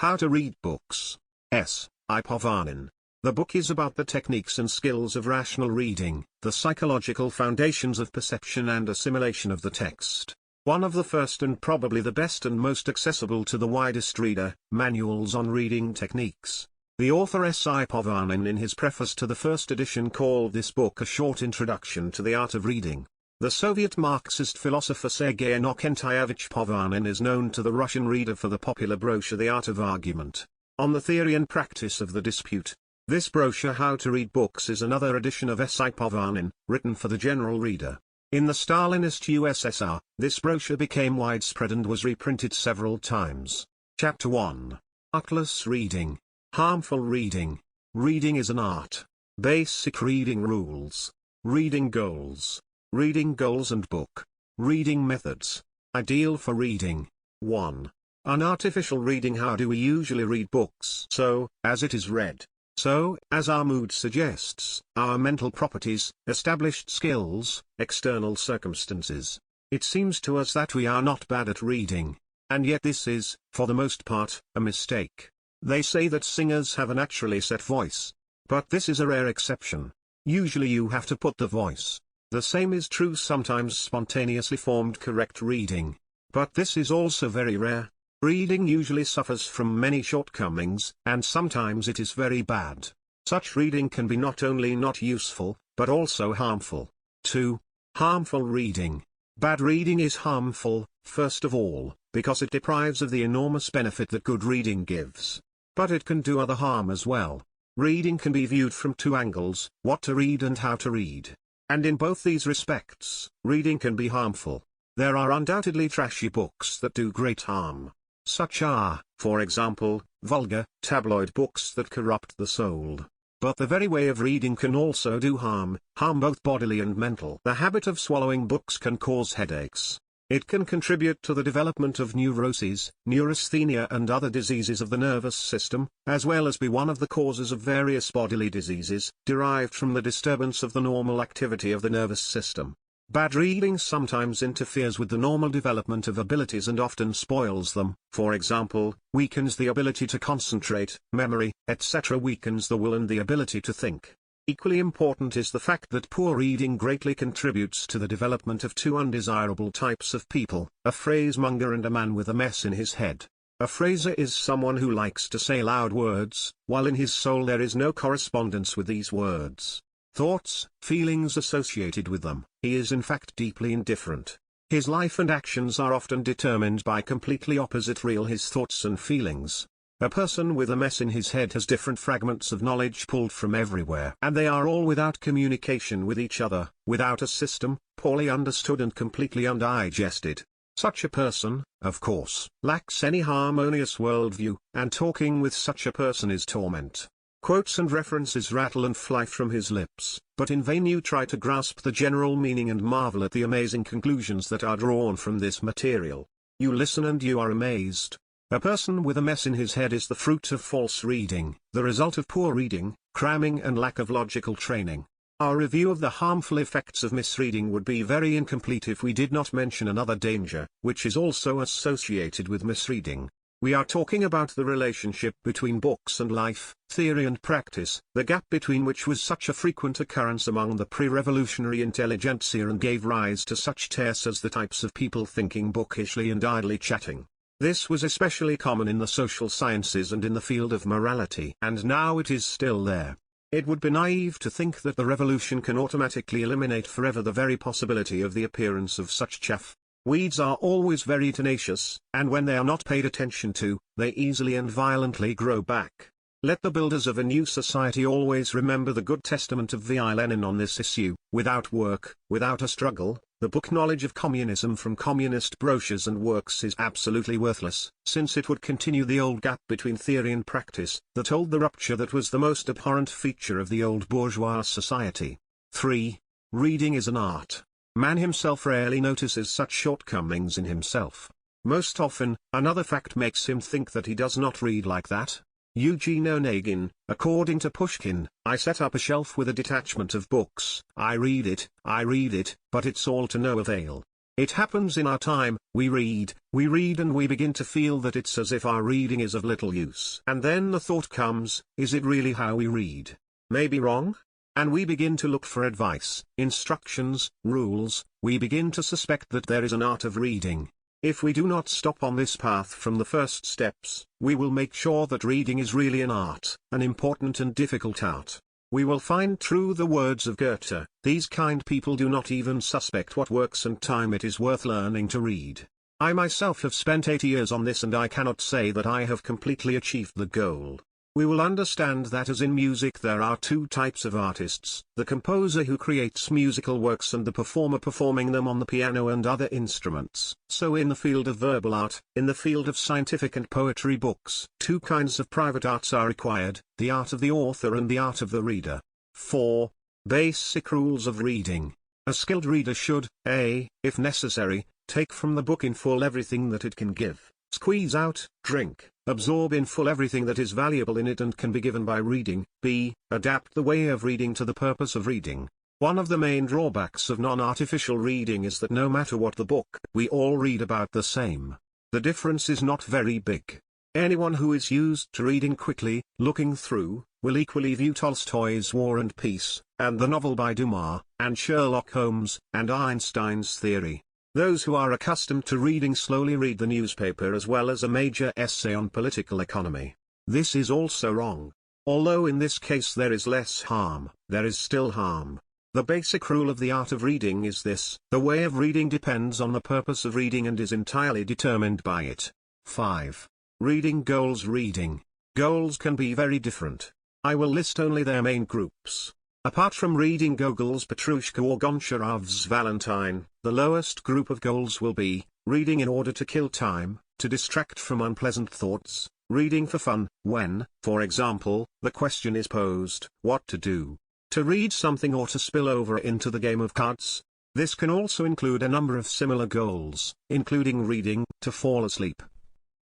How to Read Books. S. I. Povanin. The book is about the techniques and skills of rational reading, the psychological foundations of perception and assimilation of the text. One of the first and probably the best and most accessible to the widest reader, manuals on reading techniques. The author S. I. Povanin in his preface to the first edition called this book a short introduction to the art of reading. The Soviet Marxist philosopher Sergei Inokentiyevich Povanin is known to the Russian reader for the popular brochure The Art of Argument, on the theory and practice of the dispute. This brochure How to Read Books is another edition of S. I. Povanin, written for the general reader. In the Stalinist USSR, this brochure became widespread and was reprinted several times. Chapter 1. Artless Reading. Harmful Reading. Reading is an art. Basic Reading Rules. Reading Goals. Reading Goals and Book. Reading Methods. Ideal for Reading. 1. Unartificial reading. How do we usually read books? So, as it is read. So, as our mood suggests, our mental properties, established skills, external circumstances. It seems to us that we are not bad at reading. And yet this is, for the most part, a mistake. They say that singers have a naturally set voice. But this is a rare exception. Usually you have to put the voice. The same is true sometimes spontaneously formed correct reading. But this is also very rare. Reading usually suffers from many shortcomings, and sometimes it is very bad. Such reading can be not only not useful, but also harmful. 2. Harmful reading. Bad reading is harmful, first of all, because it deprives of the enormous benefit that good reading gives. But it can do other harm as well. Reading can be viewed from two angles, what to read and how to read. And in both these respects, reading can be harmful. There are undoubtedly trashy books that do great harm. Such are, for example, vulgar, tabloid books that corrupt the soul. But the very way of reading can also do harm both bodily and mental. The habit of swallowing books can cause headaches. It can contribute to the development of neuroses, neurasthenia and other diseases of the nervous system, as well as be one of the causes of various bodily diseases, derived from the disturbance of the normal activity of the nervous system. Bad reading sometimes interferes with the normal development of abilities and often spoils them, for example, weakens the ability to concentrate, memory, etc. Weakens the will and the ability to think. Equally important is the fact that poor reading greatly contributes to the development of two undesirable types of people, a phrasemonger and a man with a mess in his head. A phraser is someone who likes to say loud words, while in his soul there is no correspondence with these words. Thoughts, feelings associated with them. He is in fact deeply indifferent. His life and actions are often determined by completely opposite his thoughts and feelings. A person with a mess in his head has different fragments of knowledge pulled from everywhere, and they are all without communication with each other, without a system, poorly understood and completely undigested. Such a person, of course, lacks any harmonious worldview, and talking with such a person is torment. Quotes and references rattle and fly from his lips, but in vain you try to grasp the general meaning and marvel at the amazing conclusions that are drawn from this material. You listen and you are amazed. A person with a mess in his head is the fruit of false reading, the result of poor reading, cramming and lack of logical training. Our review of the harmful effects of misreading would be very incomplete if we did not mention another danger, which is also associated with misreading. We are talking about the relationship between books and life, theory and practice, the gap between which was such a frequent occurrence among the pre-revolutionary intelligentsia and gave rise to such tests as the types of people thinking bookishly and idly chatting. This was especially common in the social sciences and in the field of morality, and now it is still there. It would be naive to think that the revolution can automatically eliminate forever the very possibility of the appearance of such chaff. Weeds are always very tenacious, and when they are not paid attention to, they easily and violently grow back. Let the builders of a new society always remember the good testament of V. I. Lenin on this issue: without work, without a struggle, the book Knowledge of Communism from communist brochures and works is absolutely worthless, since it would continue the old gap between theory and practice, that told the rupture that was the most abhorrent feature of the old bourgeois society. 3. Reading is an art. Man himself rarely notices such shortcomings in himself. Most often, another fact makes him think that he does not read like that. Eugene Onegin, according to Pushkin, I set up a shelf with a detachment of books, I read it, but it's all to no avail. It happens in our time, we read and we begin to feel that it's as if our reading is of little use. And then the thought comes, is it really how we read? Maybe wrong? And we begin to look for advice, instructions, rules. We begin to suspect that there is an art of reading. If we do not stop on this path from the first steps, we will make sure that reading is really an art, an important and difficult art. We will find through the words of Goethe, these kind people do not even suspect what works and time it is worth learning to read. I myself have spent 8 years on this and I cannot say that I have completely achieved the goal. We will understand that as in music there are 2 types of artists, the composer who creates musical works and the performer performing them on the piano and other instruments. So in the field of verbal art, in the field of scientific and poetry books, 2 kinds of private arts are required, the art of the author and the art of the reader. 4. Basic rules of reading. A skilled reader should, a, if necessary, take from the book in full everything that it can give. Squeeze out, drink, absorb in full everything that is valuable in it and can be given by reading. B. Adapt the way of reading to the purpose of reading. One of the main drawbacks of non-artificial reading is that no matter what the book, we all read about the same. The difference is not very big. Anyone who is used to reading quickly, looking through, will equally view Tolstoy's War and Peace, and the novel by Dumas, and Sherlock Holmes, and Einstein's theory. Those who are accustomed to reading slowly read the newspaper as well as a major essay on political economy. This is also wrong. Although in this case there is less harm, there is still harm. The basic rule of the art of reading is this: the way of reading depends on the purpose of reading and is entirely determined by it. 5. Reading goals. Reading goals can be very different. I will list only their main groups. Apart from reading Gogol's Petrushka or Goncharov's Valentine, the lowest group of goals will be, reading in order to kill time, to distract from unpleasant thoughts, reading for fun, when, for example, the question is posed, what to do? To read something or to spill over into the game of cards. This can also include a number of similar goals, including reading, to fall asleep.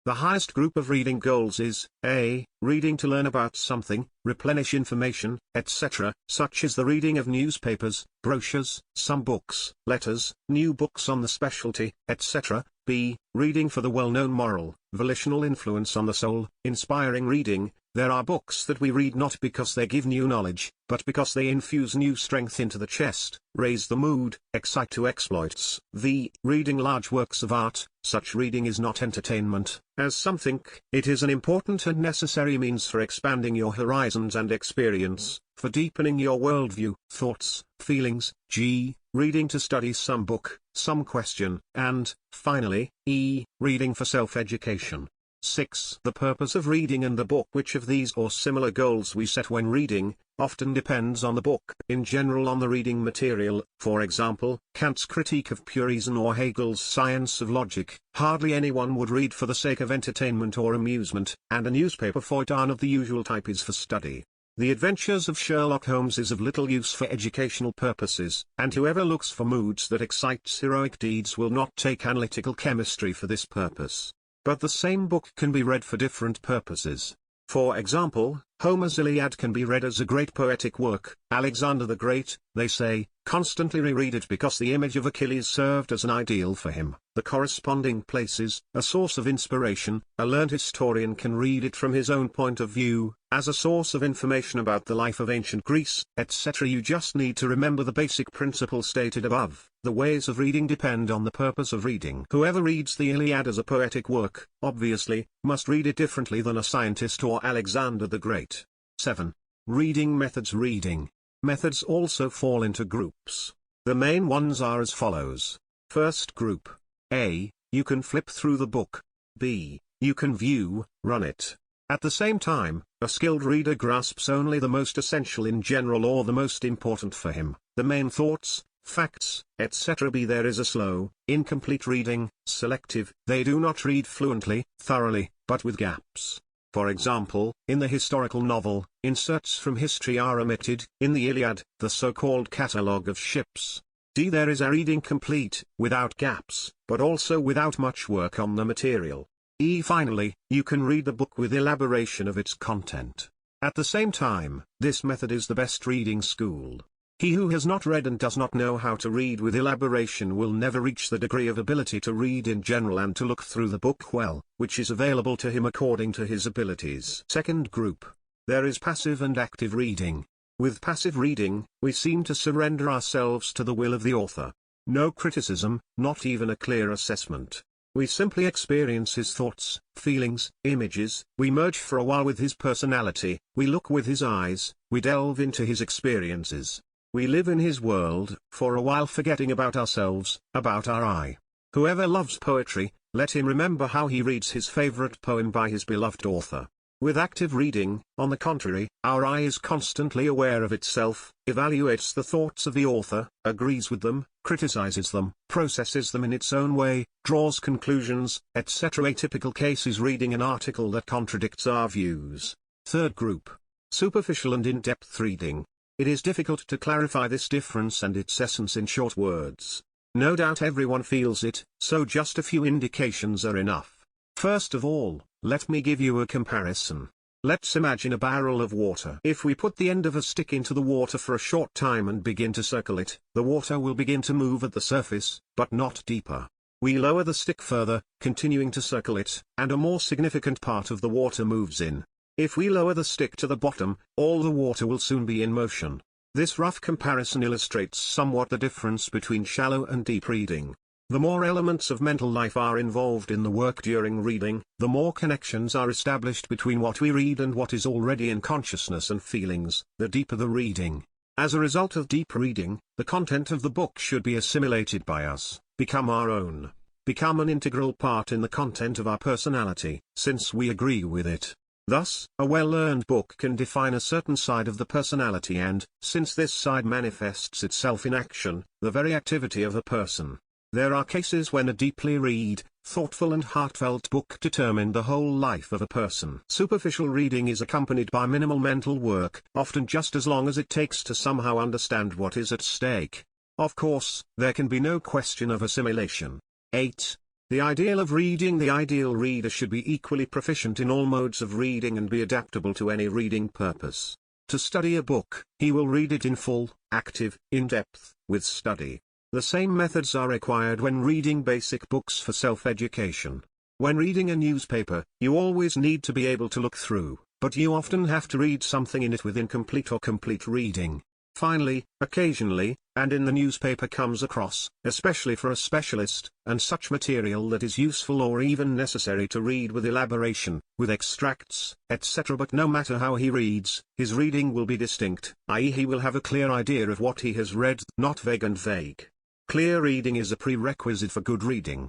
The highest group of reading goals is, a. Reading to learn about something, replenish information, etc., such as the reading of newspapers, brochures, some books, letters, new books on the specialty, etc. b. Reading for the well-known moral, volitional influence on the soul, inspiring reading. There are books that we read not because they give new knowledge, but because they infuse new strength into the chest, raise the mood, excite to exploits. v. Reading large works of art. Such reading is not entertainment, as some think. It is an important and necessary means for expanding your horizons and experience, for deepening your worldview, thoughts, feelings. g. Reading to study some book, some question, and, finally, e. Reading for self-education. 6. The purpose of reading and the book. Which of these or similar goals we set when reading, often depends on the book. In general on the reading material, for example, Kant's Critique of Pure Reason or Hegel's Science of Logic. Hardly anyone would read for the sake of entertainment or amusement, and a newspaper feuilleton of the usual type is for study. The Adventures of Sherlock Holmes is of little use for educational purposes, and whoever looks for moods that excites heroic deeds will not take analytical chemistry for this purpose. But the same book can be read for different purposes. For example, Homer's Iliad can be read as a great poetic work. Alexander the Great, they say, constantly reread it because the image of Achilles served as an ideal for him. The corresponding places, a source of inspiration. A learned historian can read it from his own point of view, as a source of information about the life of ancient Greece, etc. You just need to remember the basic principle stated above. The ways of reading depend on the purpose of reading. Whoever reads the Iliad as a poetic work, obviously, must read it differently than a scientist or Alexander the Great. 7. Reading methods. Reading methods also fall into groups. The main ones are as follows. First group. A. You can flip through the book. B. You can view, run it. At the same time, a skilled reader grasps only the most essential in general or the most important for him, the main thoughts, facts, etc. B. There is a slow, incomplete reading, selective. They do not read fluently, thoroughly, but with gaps. For example, in the historical novel, inserts from history are omitted. In the Iliad, the so-called catalogue of ships. D. There is a reading complete, without gaps, but also without much work on the material. E. Finally, you can read the book with elaboration of its content. At the same time, this method is the best reading school. He who has not read and does not know how to read with elaboration will never reach the degree of ability to read in general and to look through the book well, which is available to him according to his abilities. Second group. There is passive and active reading. With passive reading, we seem to surrender ourselves to the will of the author. No criticism, not even a clear assessment. We simply experience his thoughts, feelings, images, we merge for a while with his personality, we look with his eyes, we delve into his experiences. We live in his world, for a while forgetting about ourselves, about our I. Whoever loves poetry, let him remember how he reads his favorite poem by his beloved author. With active reading, on the contrary, our eye is constantly aware of itself, evaluates the thoughts of the author, agrees with them, criticizes them, processes them in its own way, draws conclusions, etc. A typical case is reading an article that contradicts our views. Third group. Superficial and in-depth reading. It is difficult to clarify this difference and its essence in short words. No doubt everyone feels it, so just a few indications are enough. First of all, let me give you a comparison. Let's imagine a barrel of water. If we put the end of a stick into the water for a short time and begin to circle it, the water will begin to move at the surface, but not deeper. We lower the stick further, continuing to circle it, and a more significant part of the water moves in. If we lower the stick to the bottom, all the water will soon be in motion. This rough comparison illustrates somewhat the difference between shallow and deep reading. The more elements of mental life are involved in the work during reading, the more connections are established between what we read and what is already in consciousness and feelings, the deeper the reading. As a result of deep reading, the content of the book should be assimilated by us, become our own, become an integral part in the content of our personality, since we agree with it. Thus, a well-learned book can define a certain side of the personality and, since this side manifests itself in action, the very activity of a person. There are cases when a deeply read, thoughtful and heartfelt book determine the whole life of a person. Superficial reading is accompanied by minimal mental work, often just as long as it takes to somehow understand what is at stake. Of course, there can be no question of assimilation. 8. The ideal of reading. The ideal reader should be equally proficient in all modes of reading and be adaptable to any reading purpose. To study a book, he will read it in full, active, in-depth, with study. The same methods are required when reading basic books for self-education. When reading a newspaper, you always need to be able to look through, but you often have to read something in it with incomplete or complete reading. Finally, occasionally, and in the newspaper comes across, especially for a specialist, and such material that is useful or even necessary to read with elaboration, with extracts, etc. But no matter how he reads, his reading will be distinct, i.e. he will have a clear idea of what he has read, not vague and vague. Clear reading is a prerequisite for good reading.